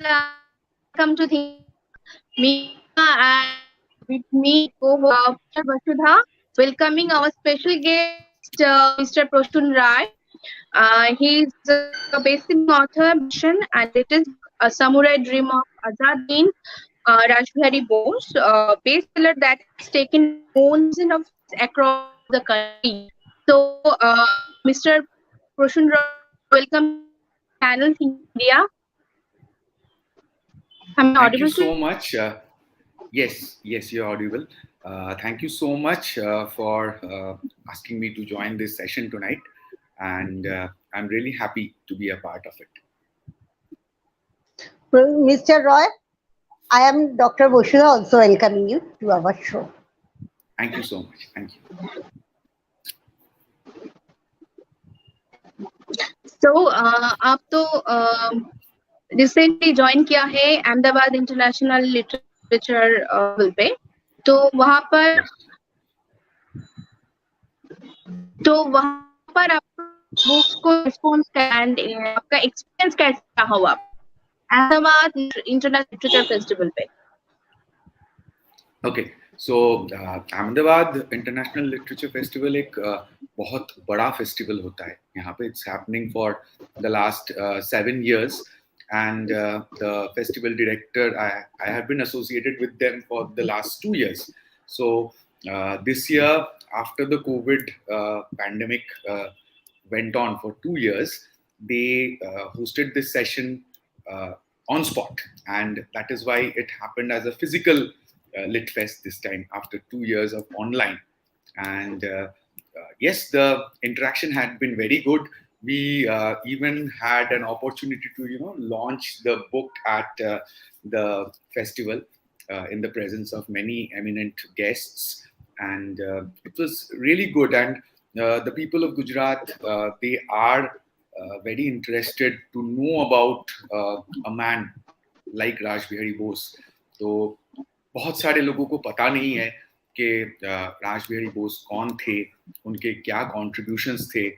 welcome to the Meena and with me Vasudha, welcoming our special guest, Mr. Prasun Roy. He's a best-selling author, musician, and latest book, A Samurai Dream of AZAD, Rash Behari Bose, bestseller that has taken thousands of cities across the country. So, Mr. Prasun Roy, welcome to our channel Think India. Am I Thank you audible to so you? much. Yes, you're audible. Thank you so much for asking me to join this session tonight, and I'm really happy to be a part of it. Mr. Roy, I am Dr. Vasudha also welcoming you to our show. Thank you so much. Thank you. So, आप तो recently join किया है Ahmedabad international literature festival पे, तो वहाँ पर Yes. आप books को रिस्पॉन्स एंड आपका एक्सपीरियंस कैसा रहा हुआ अहमदाबाद इंटरनेशनल लिटरेचर फेस्टिवल पे? Okay. So Ahmedabad international literature festival एक बहुत बड़ा फेस्टिवल होता है यहाँ पे. It's happening for the last 7 years, and the festival director, I have been associated with them for the last 2 years. So this year, after the COVID pandemic went on for 2 years, they hosted this session on spot, and that is why it happened as a physical lit fest this time after 2 years of online. And yes, the interaction had been very good. We even had an opportunity to launch the book at the festival in the presence of many eminent guests, and it was really good. And the people of Gujarat, they are very interested to know about a man like Rash Behari Bose. तो बहुत सारे लोगों को पता नहीं है कि राश बिहारी बोस कौन थे, उनके क्या कॉन्ट्रीब्यूशंस थे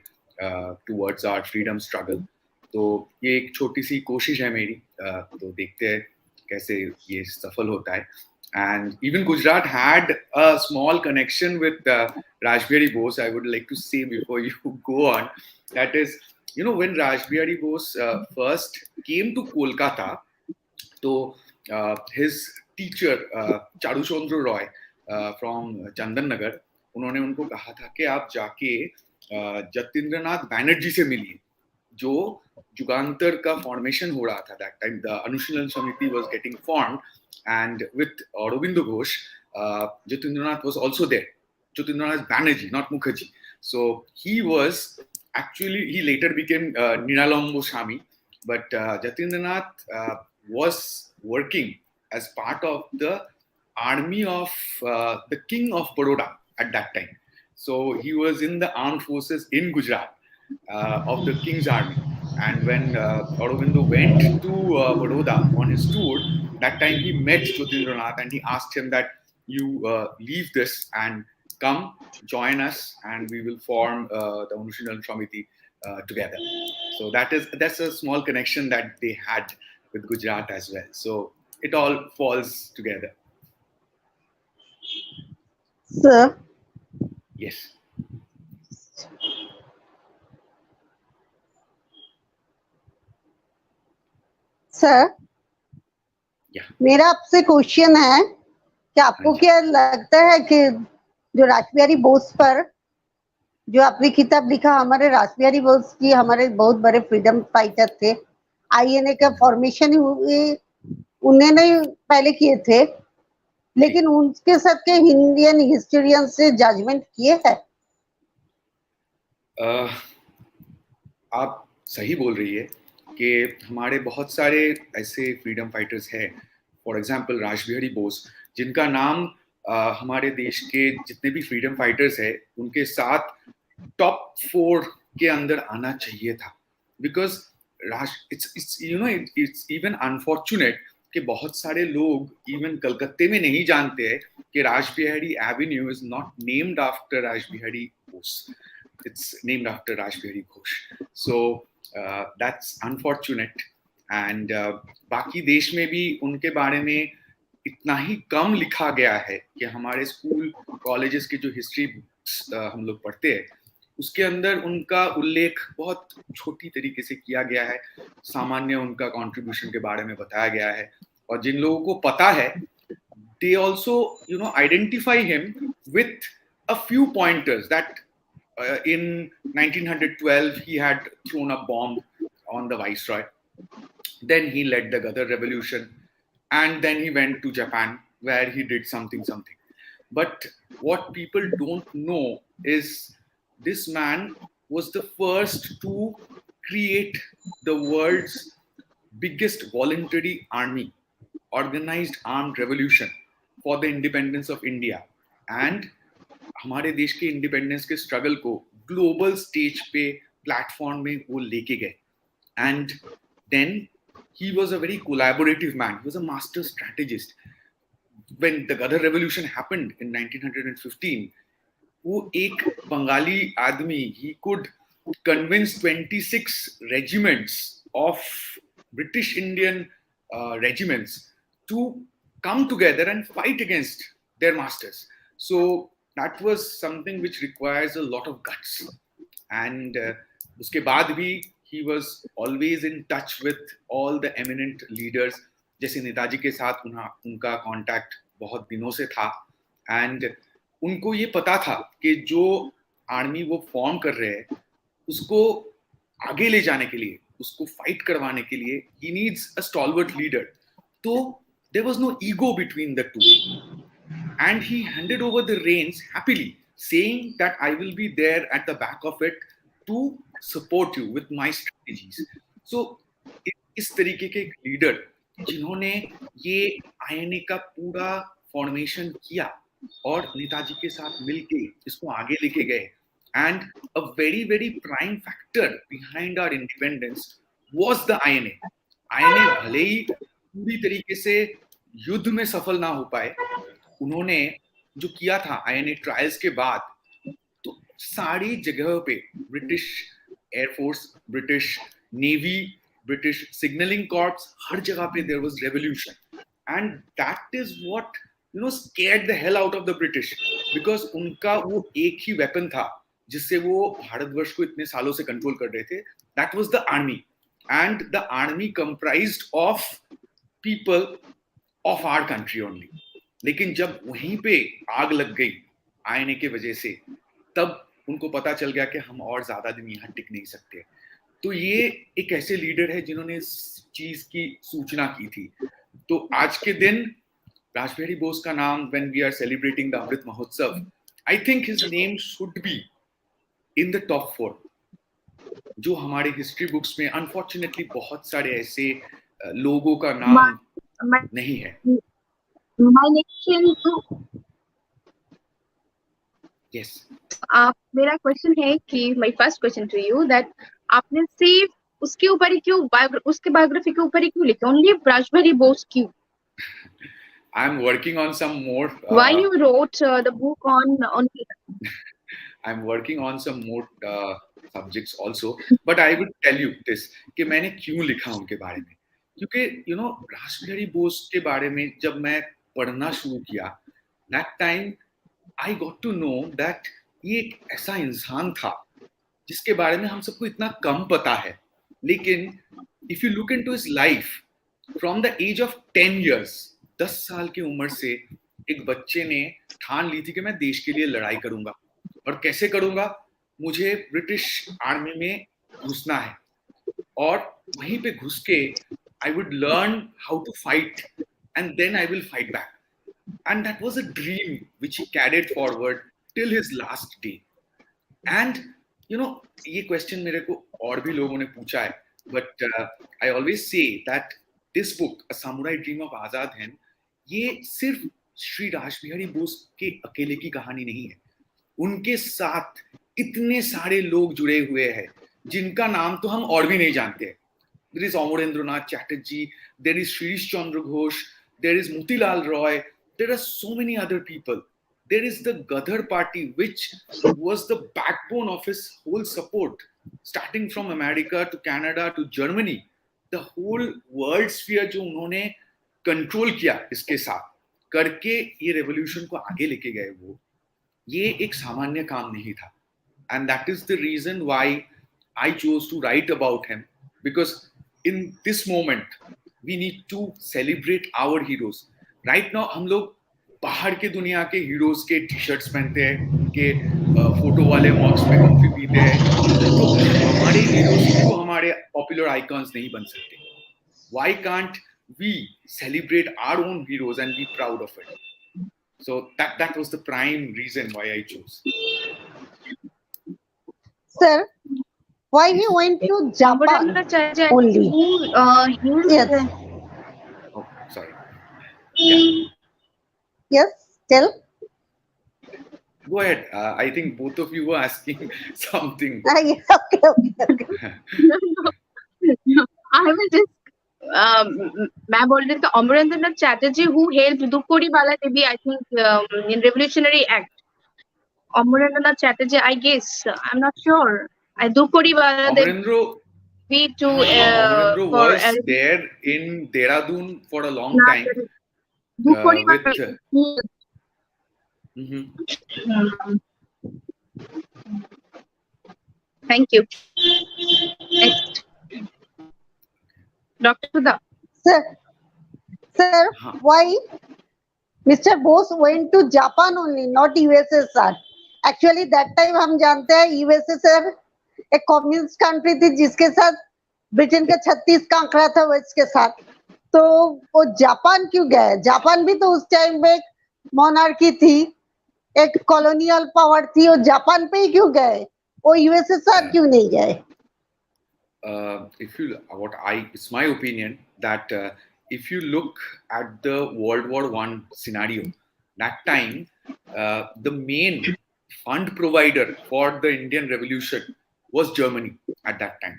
टुवर्ड्स आवर फ्रीडम स्ट्रगल. तो ये एक छोटी सी कोशिश है मेरी, तो देखते हैं कैसे ये सफल होता है. And even Gujarat had a small connection with Rash Behari Bose. I would like to say before you go on, that is, when Rash Behari Bose first came to Kolkata, so his teacher Charu Chandra Roy from Chandannagar, उन्होंने उनको कहा था कि आप जाके जतींद्रनाथ बैनर्जी से मिलिए, जो जुगांतर का फॉर्मेशन हो रहा था. That time the Anushilan Samiti was getting formed, and with Aurobindo Ghosh, Jatindranath was also there. Jyotirnath Banerjee, not Mukherjee. So he was actually, he later became Ninalam Goswami, but Jatindranath was working as part of the army of the king of Baroda at that time. So he was in the armed forces in Gujarat of the king's army. And when Aurobindo went to Baroda on his tour, that time he met Jyotirnath and he asked him that you leave this and come join us, and we will form the Anushindan Samiti together. So that's a small connection that they had with Gujarat as well. So it all falls together. Sir. Yes. Sir, मेरा आपसे question है कि आपको क्या लगता है कि जो राश बिहारी बोस पर जो आपने किताब लिखा, हमारे राश बिहारी बोस की हमारे बहुत बड़े फ्रीडम फाइटर थे, आईएनए का फॉर्मेशन उन्होंने पहले किए थे, लेकिन उनके साथ के इंडियन हिस्टोरियन से जजमेंट किए हैं? आप सही बोल रही है कि हमारे बहुत सारे ऐसे फ्रीडम फाइटर्स हैं, फॉर एग्जांपल राश बिहारी बोस, जिनका नाम हमारे देश के जितने भी फ्रीडम फाइटर्स हैं उनके साथ टॉप 4 के अंदर आना चाहिए था. बिकॉज इट्स इवन अनफॉर्चुनेट कि बहुत सारे लोग इवन कलकत्ते में नहीं जानते हैं कि Rash Behari avenue is not named after Rash Behari Bose, it's named after Rash Behari Bose. So that's unfortunate, and बाकी देश में भी उनके बारे में इतना ही कम लिखा गया है कि हमारे स्कूल कॉलेजेस की जो हिस्ट्री बुक्स हम लोग पढ़ते हैं उसके अंदर उनका उल्लेख बहुत छोटी तरीके से किया गया है, सामान्य उनका कंट्रीब्यूशन के बारे में बताया गया है, और जिन लोगों को पता है they also identify him with a few pointers that in 1912 he had thrown a bomb on the viceroy, then he led the Gadar revolution, and then he went to Japan where he did something. But what people don't know is this man was the first to create the world's biggest voluntary army, organized armed revolution for the independence of India, and हमारे देश के independence के struggle को global stage पे platform में वो लेके गए. And then he was a very collaborative man. He was a master strategist. When the Gadar revolution happened in 1915, वो एक बंगाली आदमी, he could convince 26 regiments of British Indian regiments to come together and fight against their masters. So that was something which requires a lot of guts. And उसके बाद भी he was always in touch with all the eminent leaders. जैसे नेताजी के साथ उनका contact बहुत दिनों से था, एंड उनको ये पता था कि जो आर्मी वो फॉर्म कर रहे हैं उसको आगे ले जाने के लिए, उसको फाइट करवाने के लिए he needs a stalwart leader. तो there was no ego between the two, and he handed over the reins happily, saying that I will be there at the back of it to support you with my strategies. So इस तरीके के एक leader जिन्होंने ये INA का पूरा formation किया और नेताजी के साथ मिलके इसको आगे लेके गए, and a very very prime factor behind our independence was the INA. INA भले ही पूरी तरीके से युद्ध में सफल ना हो पाए, उन्होंने जो किया था आईएनए ट्रायल्स के बाद, तो सारी जगह पे British air force, British navy, British signalling corps, हर जगह पे there was revolution, and that is what scared the hell out of the British, because उनका वो एक ही वेपन था जिससे वो भारतवर्ष को इतने सालों से कंट्रोल कर रहे थे. That was the army, and the army comprised of people of our country only. लेकिन जब वहीं पे आग लग गई आईएनए के वजह से, तब उनको पता चल गया कि हम और ज्यादा दिन यहाँ टिक नहीं सकते. तो ये एक ऐसे लीडर है जिन्होंने इस चीज की सूचना की थी. तो आज के दिन राश बिहारी बोस का नाम, when we are celebrating the Amrit Mahotsav, I think his name should be in the top 4. जो हमारे हिस्ट्री बुक्स में अनफॉर्चुनेटली बहुत सारे ऐसे लोगों का नाम नहीं है. Yes. मेरा क्वेश्चन है कि my first question to you that आपने सिर्फ उसके ऊपर ही क्यों, उसके बायोग्राफी के ऊपर ही क्यों लिखा, only राश बिहारी बोस क्यों? I'm working on some more. Why you wrote the book on? I'm working on some more subjects also, but I would tell you this कि मैंने क्यों लिखा उनके बारे में. क्योंकि राश बिहारी बोस के बारे में जब मैं पढ़ना शुरू किया, that time I got to know that ये एक ऐसा इंसान था जिसके बारे में हम सबको इतना कम पता है. लेकिन if you look into his life from the age of 10 years, 10 साल की उम्र से एक बच्चे ने ठान ली थी कि मैं देश के लिए लड़ाई करूंगा, और कैसे करूंगा, मुझे ब्रिटिश आर्मी में घुसना है, और वहीं पे घुस के I would learn how to fight and then I will fight back. And that was a dream which he carried forward till his last day. And ये क्वेश्चन मेरे को और भी लोगों ने पूछा है, but I always say that this book a samurai dream of Azad Hind, ये सिर्फ श्री राश बिहारी बोस के अकेले की कहानी नहीं है. उनके साथ इतने सारे लोग जुड़े हुए हैं जिनका नाम तो हम और भी नहीं जानते. There is Amarendranath Chatterjee, there is Shrish Chandra Ghosh, there is Motilal Roy, there are so many other people. There is the Gadar party, which was the backbone of his whole support, starting from America to Canada to Germany. The whole world sphere जो उन्होंने control किया इसके साथ करके ये revolution को आगे लेके गए, वो ये एक सामान्य काम नहीं था. And that is the reason why I chose to write about him, because in this moment we need to celebrate our heroes. Right now हम लोग बाहर के दुनिया के हीरोज के टी शर्ट्स पहनते हैं, उनके फोटो वाले मग्स में कॉफी पीते हैं, तो हमारे हीरोज क्यों हमारे पॉपुलर आइकॉन्स नहीं बन सकते? Why can't we celebrate our own heroes and be proud of it? So that was the prime reason why I chose. Sir, why he went to Japan only? Yes. Oh, sorry. Yeah. Yes, tell. Go ahead. I think both of you were asking something. Okay. I will just मैं बोल रही थी Amarendranath Chatterjee who helped Dukori Bala Devi, I think, in Revolutionary Act. Amarendra Chatterjee, I guess. I'm not sure. Dukori Bala Devi Amarendra for was there in Dehradun for a long time. Dukori with. Thank you. Next. Dr. Sudha. Sir, why Mr. Bose went to Japan only, not USSR? Actually, that time हम जानते हैं USSR एक communist country थी जिसके साथ Britain का 36 का आंकड़ा था वेस्ट के साथ, तो वो जापान क्यों गए? जापान भी तो उस टाइम में एक मोनार्की थी, एक कॉलोनियल पावर थी, वो जापान पे ही क्यों गए? वो USSR क्यों नहीं गए? It's my opinion that if you look at the World War I scenario, that time the main fund provider for the Indian Revolution was Germany at that time.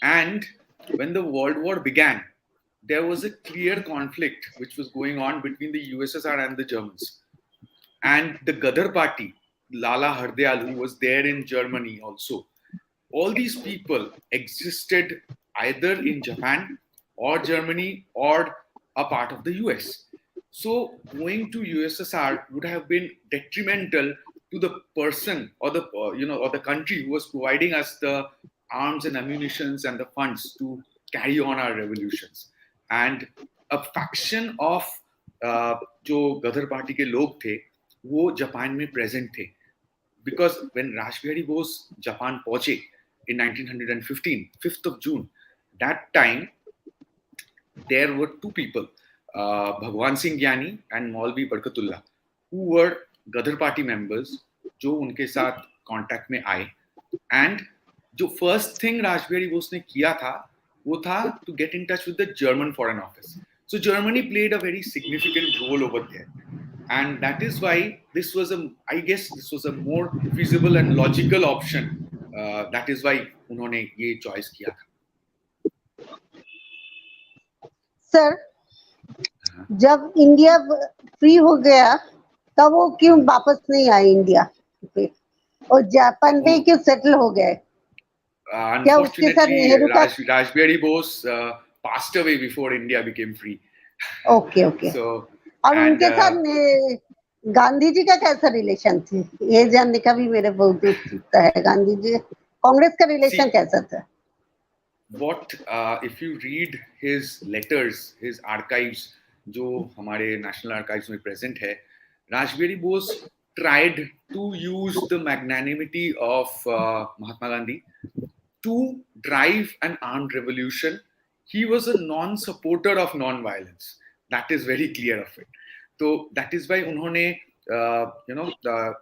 And when the World War began, there was a clear conflict which was going on between the USSR and the Germans. And the Gadar party, Lala Hardayal, who was there in Germany also, all these people existed either in Japan or Germany or a part of the US. So going to USSR would have been detrimental to the person or the or the country who was providing us the arms and ammunitions and the funds to carry on our revolutions. And a faction of जो गदर party के लोग थे वो Japan में present थे, because when Rash Behari Bose Japan पहुंचे in 1915, 5th of June, that time there were two people, Bhagwan Singh Gyani and Maulvi Barkatullah, who were Gadar party members जो उनके साथ कांटेक्ट में आए. And जो first thing राज बिहारी बोस ने किया था वो था to get in touch with the German Foreign Office. So Germany played a very significant role over there. And that is why this was a more feasible and logical option. That is why उन्होंने ये choice किया था. Sir, जब India free हो गया तब वो क्यों वापस नहीं आए इंडिया पे और जापान में क्यों सेटल हो गए? क्या उसके साथ नेहरू का Rash Behari Bose passed away before India became free. Okay. So, और उनके साथ गांधी जी का कैसा रिलेशन थी? ये जानने का भी मेरे बहुत उत्सुकता है. गांधी जी कांग्रेस का रिलेशन कैसा था? What if you read his letters, his archives, जो हमारे national archives में present है, Rash Behari Bose tried to use the magnanimity of Mahatma Gandhi to drive an armed revolution. He was a non-supporter of non-violence. That is very clear of it. So that is why उन्होंने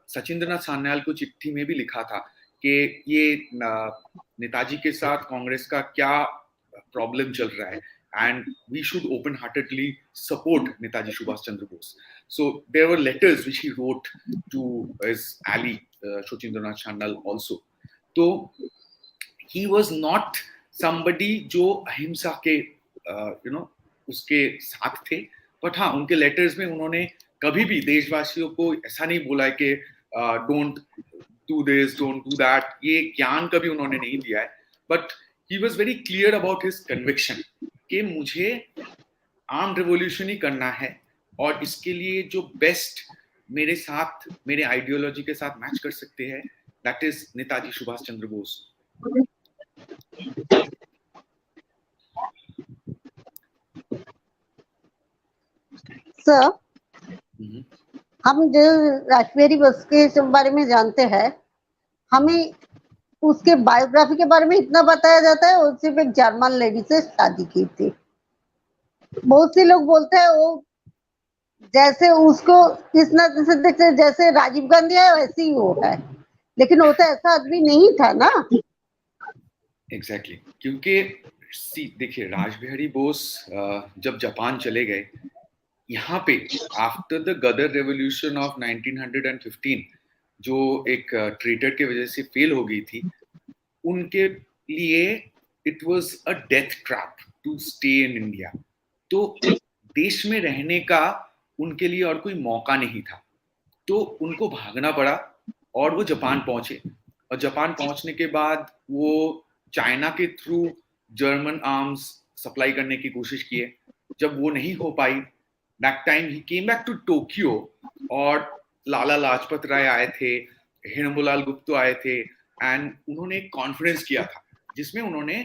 सचिंद्रनाथ सान्याल को चिट्ठी में भी लिखा था कि ये नेताजी के साथ कांग्रेस का क्या प्रॉब्लम चल रहा है, and we should open-heartedly support Netaji Subhash Chandra Bose. So there were letters which he wrote to his ally Sachindranath Saanyal also. So he was not somebody जो अहिंसा के उसके साथ थे, but हाँ उनके लेटर्स में उन्होंने कभी भी देशवासियों को ऐसा नहीं बोला कि don't do this, don't do that, ये ज्ञान कभी उन्होंने नहीं दिया है, but he was very clear about his conviction कि मुझे आर्म रिवॉल्यूशन ही करना है और इसके लिए जो बेस्ट मेरे साथ मेरे आइडियोलॉजी के साथ मैच कर सकते हैं that is Netaji Subhash Chandra Bose. Sir, हम जो राश बिहारी बोस के बारे में जानते हैं, हमें उसके बायोग्राफी के बारे में इतना बताया जाता है वो सिर्फ एक जर्मन लेडी से शादी की थी. बहुत से लोग बोलते हैं वो जैसे उसको इस नजर से देखते जैसे राजीव गांधी है वैसे ही वो है, लेकिन वो तो ऐसा आदमी नहीं था ना. एग्जैक्टली क्योंकि देखिए राश बिहारी बोस जब जापान चले गए, यहाँ पे after the Ghadar revolution of 1915 जो एक ट्रेटर के वजह से फेल हो गई थी, उनके लिए it was a death trap to stay in India. तो देश में रहने का उनके लिए और कोई मौका नहीं था, तो उनको भागना पड़ा और वो जापान पहुंचे. और जापान पहुंचने के बाद वो चाइना के थ्रू जर्मन आर्म्स सप्लाई करने की कोशिश किए. जब वो नहीं हो पाई, that time he came back to Tokyo और लाला लाजपत राय आए थे, हिरम्बुलाल गुप्तो आए थे एंड उन्होंने एक कॉन्फ्रेंस किया था जिसमें उन्होंने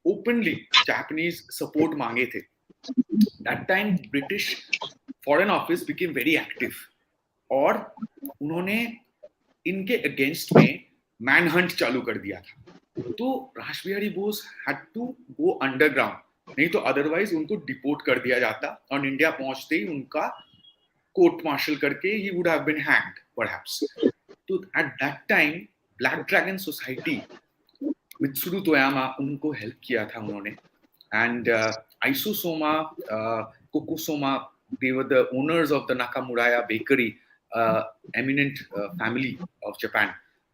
ओपनली जापानीज सपोर्ट मांगे थे. That time British foreign office became very active और उन्होंने इनके अगेंस्ट में मैन हंट चालू कर दिया था. तो Rash Behari Bose had to go underground, नहीं तो अदरवाइज उनको डिपोर्ट कर दिया जाता और इंडिया पहुंचते ही उनका कोर्ट मार्शल करके he would have been hanged perhaps. तो at that time Black Dragon society Mitsuru Toyama उनको हेल्प किया था उन्होंने. And Aizo Soma Kokko Soma, they were the owners of the Nakamuraya bakery, eminent family of Japan,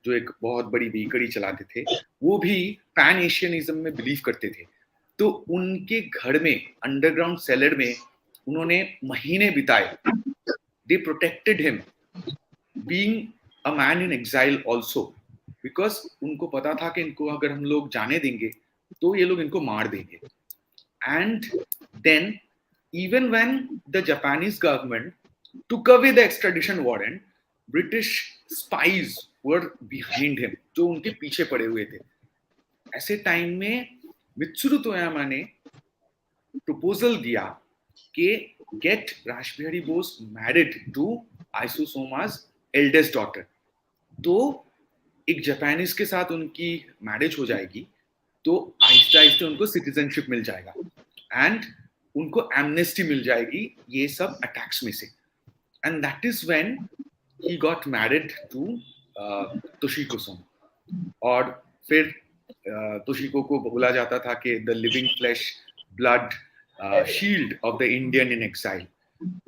जो एक बहुत बड़ी बेकरी चलाते थे. वो भी पैन एशियनिज्म में बिलीव करते थे. तो उनके घर में अंडरग्राउंड सेलर में उन्होंने महीने बिताए. They protected him being a man in exile also, because उनको पता था कि इनको अगर हम लोग जाने देंगे तो ये लोग इनको मार देंगे. And then even when the Japanese government took away the extradition warrant, British spies were behind him, जो उनके पीछे पड़े हुए थे. ऐसे टाइम में मित्सुरु तोयामा ने प्रपोजल दिया कि get राश Behari Bose married to आइसोसोमा's eldest daughter. तो एक जापानीज के साथ उनकी मैरिज हो जाएगी, तो आहिस्ते आहिस्ते उनको सिटीजनशिप मिल जाएगा एंड उनको एमनेस्टी मिल जाएगी ये सब अटैक्स में से. And that is when he got married to Toshiko Soma. और फिर तोशिको को बोला जाता था कि the living flesh blood shield of the Indian in exile.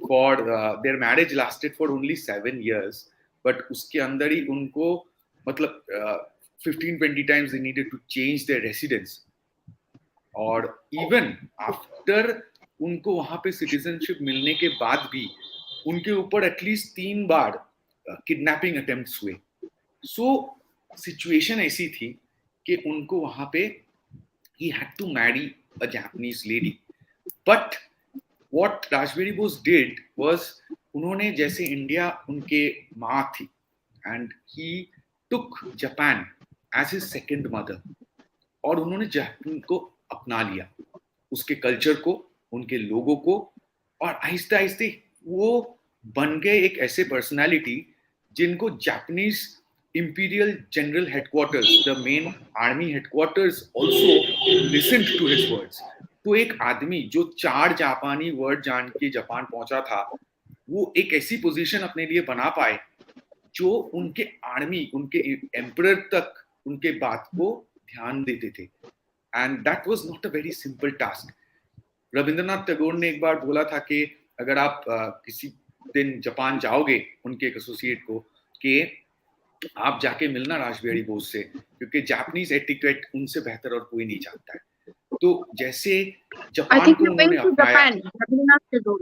For their marriage lasted for only 7 years, but उसके अंदर ही उनको मतलब 15-20 times they needed to change their residence. और इवन आफ्टर उनको वहां पे सिटीजनशिप मिलने के बाद भी उनके ऊपर एटलीस्ट 3 बार किडनैपिंग अटेम्प्ट्स हुए. सो सिचुएशन ऐसी थी कि उनको वहां पे he had to marry a Japanese lady. But what राश Behari Bose did was उन्होंने जैसे इंडिया उनके माँ थी and he took Japan as his second mother, और उन्होंने जापान को अपना लिया, उसके कल्चर को, उनके लोगों को, और आहिस्ते आहिस्ते वो बन गए एक ऐसे पर्सनालिटी जिनको Japanese imperial general headquarters, the main army headquarters also listened to his words. तो एक आदमी जो 4 जापानी वर्ड जान के जापान पहुंचा था, वो एक ऐसी पोजीशन अपने लिए बना पाए जो उनके आर्मी, उनके एम्परर तक उनके बात को ध्यान देते थे. And that was not a very simple task. Rabindranath Tagore ने एक बार बोला था कि अगर आप किसी दिन जापान जाओगे उनके एक एसोसिएट को, कि आप जाके मिलना राश बिहारी बोस से, क्योंकि जापानीज एटिकेट उनसे बेहतर और कोई नहीं जानता है. तो जैसे जापान को उन्होंने अपनाया.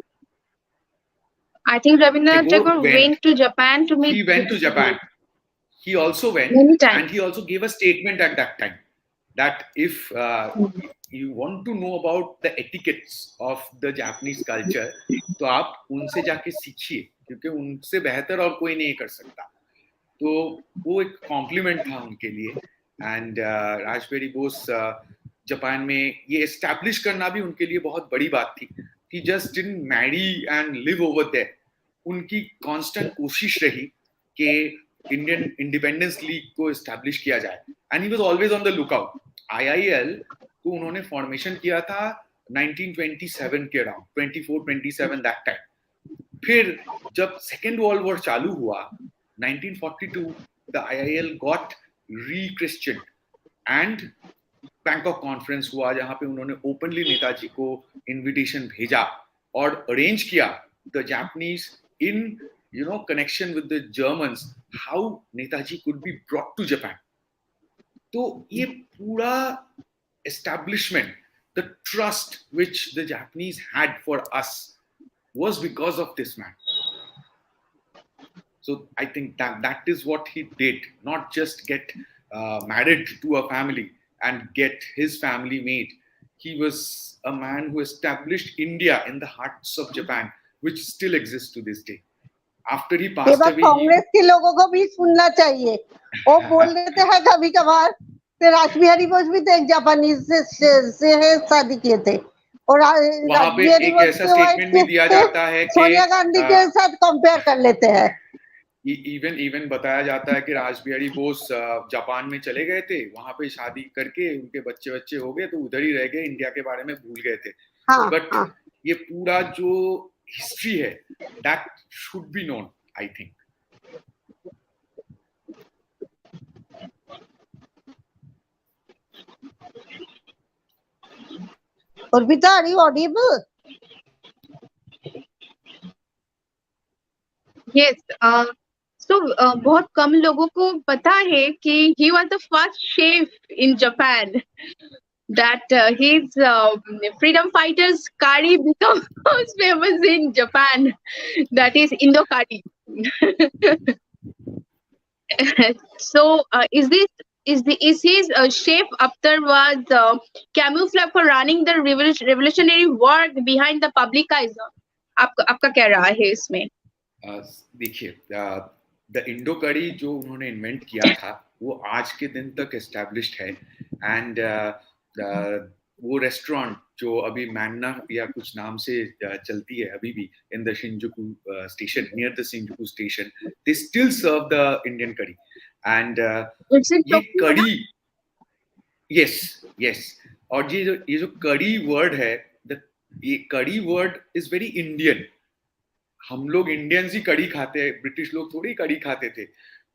I think Rabindranath Tagore went to Japan to meet. He went to Japan. He also went, and he also gave a statement at that time. that if you want to know about the etiquettes of the Japanese culture, तो आप उनसे जाके सीखिए, क्योंकि उनसे बेहतर और कोई नहीं कर सकता. तो वो एक कॉम्प्लीमेंट था उनके लिए. एंड राश बेहरी बोस जापान में ये एस्टैब्लिश करना भी उनके लिए बहुत बड़ी बात थी. He just didn't marry and live over there. उनकी कांस्टेंट कोशिश रही कि इंडियन इंडिपेंडेंस लीग को एस्टैब्लिश किया जाए. And he was always on the lookout. IIL को उन्होंने फॉर्मेशन किया था 1927 के अराउंड, 24-27 दैट टाइम. फिर जब सेकेंड वर्ल्ड वॉर चालू हुआ 1942, the IIL got re-christianed and Bangkok conference हुआ, जहां पे उन्होंने ओपनली नेताजी को इनविटेशन भेजा और अरेंज किया the Japanese in connection with the Germans, how Netaji could be brought to Japan. तो ये पूरा establishment, the trust which the Japanese had for us was because of this man. So I think that is what he did, not just get married to a family and get his family made. He was a man who established India in the hearts of Japan, which still exists to this day. After he passed away, Congress के लोगों को भी सुनना चाहिए. वो बोल देते हैं कभी कभार कि राश बिहारी बोस भी तो एक जापानीज से शादी किए थे, और वहां पे एक ऐसा स्टेटमेंट भी दिया जाता है कि सोनिया गांधी के साथ कंपेयर कर लेते हैं. इवन बताया जाता है कि राश बिहारी बोस जापान में चले गए थे, वहां पे शादी करके उनके बच्चे हो गए, तो उधर ही रह गए, इंडिया के बारे में भूल गए थे. बट ये पूरा जो हिस्ट्री है, that should be known, I think. Urpita, are you audible? Yes. So बहुत कम लोगों को पता है कि he was the first chef in Japan. That his freedom fighters curry becomes famous in Japan. That is Indo curry. So is his chef afterwards camouflage for running the revolutionary work behind the public eyes? आपका क्या राय है इसमें? देखिए, the Indo करी जो उन्होंने invent किया था वो आज के दिन तक एस्टैब्लिश्ड है. एंड वो रेस्टोरेंट जो अभी मैन्ना या कुछ नाम से चलती है अभी भी in the Shinjuku station, near the Shinjuku station, they still serve the Indian curry. And ये कड़ी, यस, और ये जो कड़ी वर्ड है, ये कड़ी वर्ड इज वेरी इंडियन. हम लोग इंडियंस ही कड़ी खाते हैं, ब्रिटिश लोग थोड़ी कड़ी खाते थे.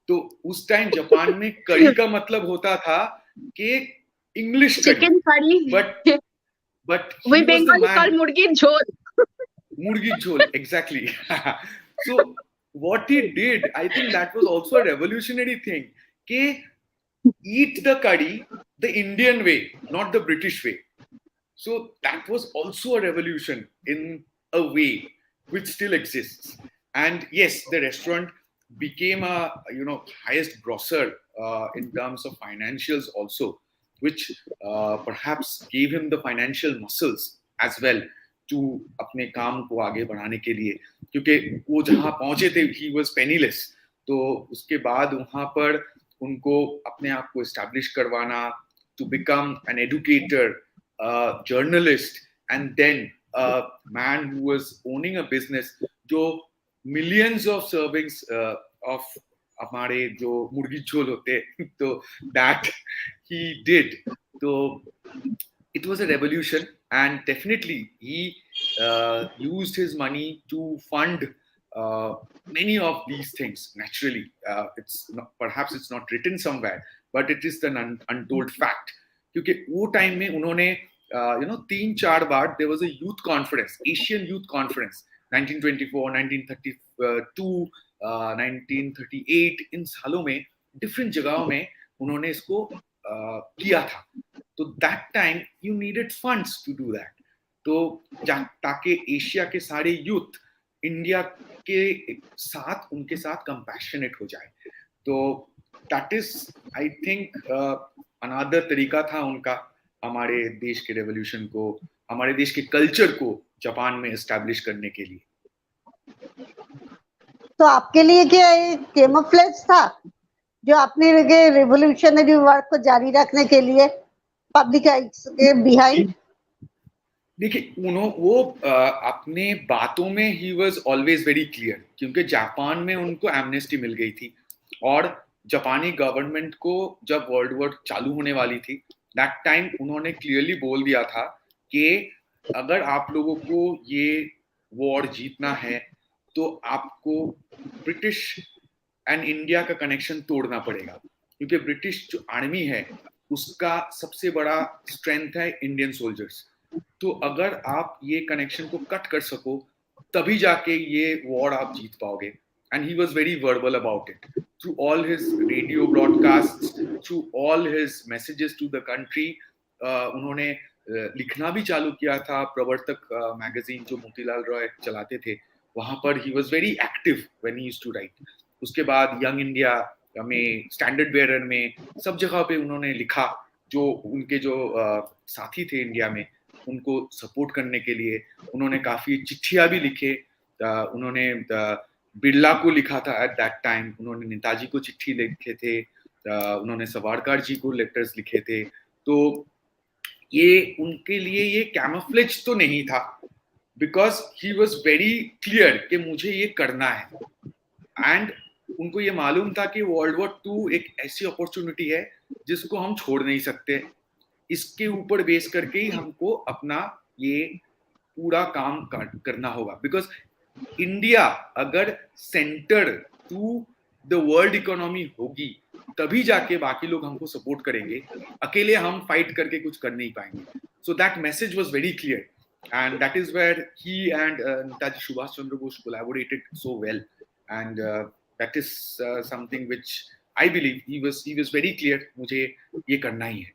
तो उस टाइम जापान में कड़ी का मतलब होता था कि इंग्लिश चिकन कड़ी, but we Bengali call मुर्गी झोल, exactly. So what he did, I think that was also a revolutionary thing, कि eat the curry the Indian way, not the British way. So that was also a revolution in a way which still exists. And yes, the restaurant became a highest grosser in terms of financials also, which perhaps gave him the financial muscles as well to अपने काम को आगे बढ़ाने के लिए, क्योंकि वो जहाँ पहुंचे थे he was penniless. तो उसके बाद वहाँ पर उनको अपने आप को establish करवाना, to become an educator, a journalist, and then a man who was owning a business जो millions of servings of हमारे जो मुर्गी झोल होते तो that he did. So it was a revolution, and definitely he used his money to fund many of these things. Naturally, perhaps it's not written somewhere, but it is an untold fact. क्योंकि वो time में उन्होंने 3-4 बार there was a youth conference, Asian Youth Conference, 1924, 1932, 1938, इन सालों में different जगहों में उन्होंने इसको किया था. तो that time you needed funds to do that, तो ताकि एशिया के सारे यूथ इंडिया के साथ उनके साथ कंपैशनेट हो जाए. तो that is I think another तरीका था उनका हमारे देश के रेवोल्यूशन को, हमारे देश के कल्चर को जापान में एस्टैब्लिश करने के लिए। तो आपके लिए क्या ये कैमोफ्लेज था जो आपने रेवोल्यूशनरी वर्क को जारी रखने के लिए पब्लिक के बिहाइंड? देखिए वो अपने बातों में he was always very clear, क्योंकि जापान में उनको एमनेस्टी मिल गई थी और जापानी गवर्नमेंट को जब वर्ल्ड वॉर चालू होने वाली थी दैट टाइम उन्होंने क्लियरली बोल दिया था कि अगर आप लोगों को ये वॉर जीतना है तो आपको ब्रिटिश एंड इंडिया का कनेक्शन तोड़ना पड़ेगा, क्योंकि ब्रिटिश जो आर्मी है उसका सबसे बड़ा स्ट्रेंथ है इंडियन सोल्जर्स। तो अगर आप ये कनेक्शन को कट कर सको तभी जाके ये वॉर आप जीत पाओगे। And he was very verbal about it through all his radio broadcast, through all his messages to the country. उन्होंने लिखना भी चालू किया था, प्रवर्तक मैगजीन जो मोतीलाल रॉय चलाते थे वहां पर he was very active when he used to write. उसके बाद यंग इंडिया में, स्टैंडर्ड बेयरर में, सब जगह पे उन्होंने लिखा। जो उनके जो साथी थे इंडिया में उनको सपोर्ट करने के लिए उन्होंने काफी चिट्ठियां भी लिखे। उन्होंने बिरला को लिखा था एट दैट टाइम, उन्होंने नेताजी को चिट्ठी लिखे थे, उन्होंने सावरकर जी को लेटर्स लिखे थे। तो ये उनके लिए ये कैमोफ्लेज तो नहीं था, because he was very clear कि मुझे ये करना है। एंड उनको ये मालूम था कि वर्ल्ड वॉर 2 एक ऐसी अपॉर्चुनिटी है जिसको हम छोड़ नहीं सकते, इसके ऊपर बेस करके ही हमको अपना ये पूरा काम करना होगा। बिकॉज इंडिया अगर centre to the world economy होगी तभी जाके बाकी लोग हमको सपोर्ट करेंगे, अकेले हम फाइट करके कुछ कर नहीं पाएंगे। So that message was very clear and that is where he and Netaji Subhash Chandra Bose collaborated so well, and that is something which I believe he was very clear मुझे ये करना ही है।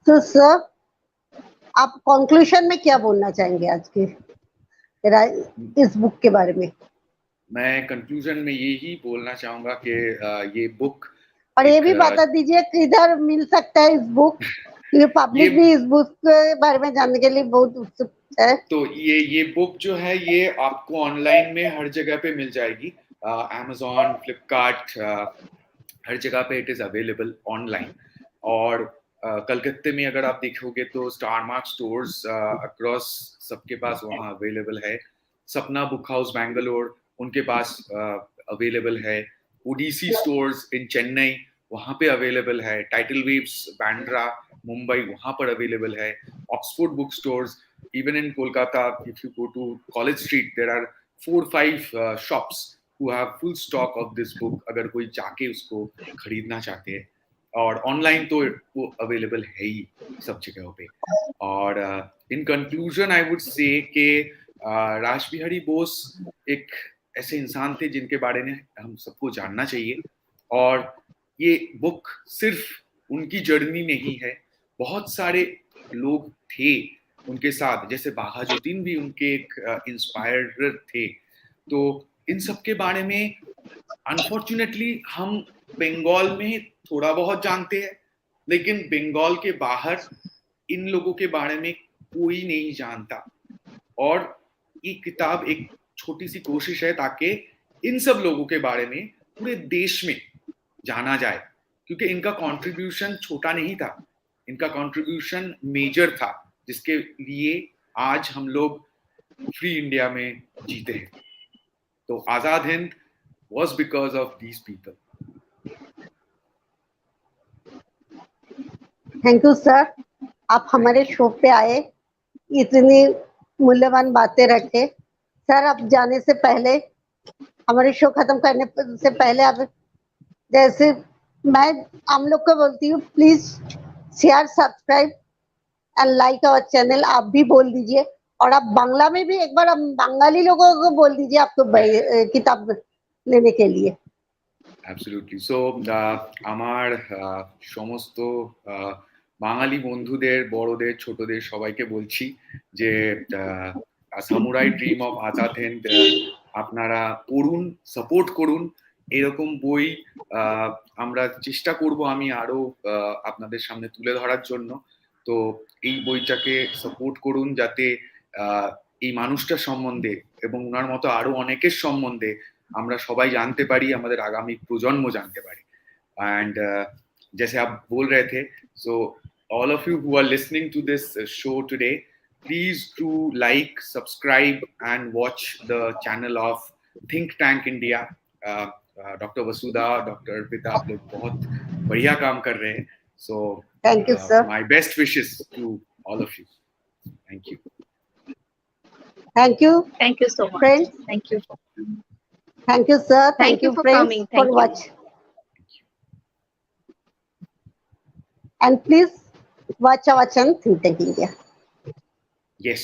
तो सर आप conclusion में क्या बोलना चाहेंगे आज के इस बुक के बारे में? मैं कंक्लूजन में यही बोलना चाहूंगा कि ये बुक, और ये भी बता दीजिए किधर मिल सकता है इस बुक, ये पब्लिक भी इस बुक के बारे में जानने के लिए बहुत उत्सुक है। तो ये बुक जो है ये आपको ऑनलाइन में हर जगह पे मिल जाएगी, Amazon, फ्लिपकार्ट, हर जगह पे इट इज अवेलेबल ऑनलाइन। और कलकत्ते में अगर आप देखोगे तो स्टार मार्क स्टोर्स अक्रॉस सबके पास वहाँ अवेलेबल है। सपना बुक हाउस बैंगलोर उनके पास अवेलेबल है। ओडीसी स्टोर्स इन चेन्नई वहाँ पे अवेलेबल है। टाइटल वेव्स बैंड्रा मुंबई वहाँ पर अवेलेबल है। Oxford book stores even in Kolkata, if you go to College Street, there are 4-5 shops who have full stock of this book, अगर कोई जाके उसको खरीदना चाहते हैं। और ऑनलाइन तो वो अवेलेबल है ही सब जगहों पे। और in conclusion I would say कि राश बिहारी बोस एक ऐसे इंसान थे जिनके बारे में हम सबको जानना चाहिए। और ये बुक सिर्फ उनकी जर्नी नहीं है, बहुत सारे लोग थे उनके साथ, जैसे बाघाजुद्दीन भी उनके एक इंस्पायरर थे। तो इन सब के बारे में अनफॉर्चुनेटली हम बंगाल में थोड़ा बहुत जानते हैं, लेकिन बंगाल के बाहर इन लोगों के बारे में कोई नहीं जानता। और ये किताब एक छोटी सी कोशिश है ताकि इन सब लोगों के बारे में पूरे देश में जाना जाए, क्योंकि इनका कंट्रीब्यूशन छोटा नहीं था, इनका कंट्रीब्यूशन मेजर था, जिसके लिए आज हम लोग फ्री इंडिया में जीते हैं। तो Azad Hind was because of these people. Thank you sir, आप हमारे शो पे आए, इतनी मूल्यवान बातें रखे। सर आप जाने से पहले, हमारे शो खत्म करने से पहले, आप जैसे मैं हम लोग को बोलती हूँ, please share, subscribe and like our channel, आप भी बोल दीजिए। और आप बांग्ला में भी एक बार हम बंगाली लोगों को बोल दीजिए आपको किताब लेने के लिए। Absolutely. So আমার সমস্ত বাঙালি বন্ধুদের, বড়দের, ছোটদের সবাইকে বলছি যে samurai dream of Azad Hind আপনারা পড়ুন, সাপোর্ট করুন এরকম বই আমরা চেষ্টা করব আমি আরো আপনাদের সামনে তুলে ধরার জন্য। তো এই বইটাকে সাপোর্ট করুন যাতে এই মানুষটার সম্বন্ধে এবং ওনার মতো আরো অনেকের সম্বন্ধে আমরা সবাই জানতে পারি, আমাদের আগামী প্রজন্ম জানতে পারে। एंड जैसे आप बोल रहे थे, so all of you who are listening to this show today, please do like, subscribe and watch the channel of Think Tank India. Doctor Vasudha, doctor Arpita, आप लोग बहुत बढ़िया काम कर रहे हैं. So thank you sir. my best wishes to all of you. Thank you. Thank you. Thank you so much. Friends. Thank you. Thank you, sir. Thank you, for friends, coming. for Thank you. watch. And please watch our channel, Think Tank India. Yes.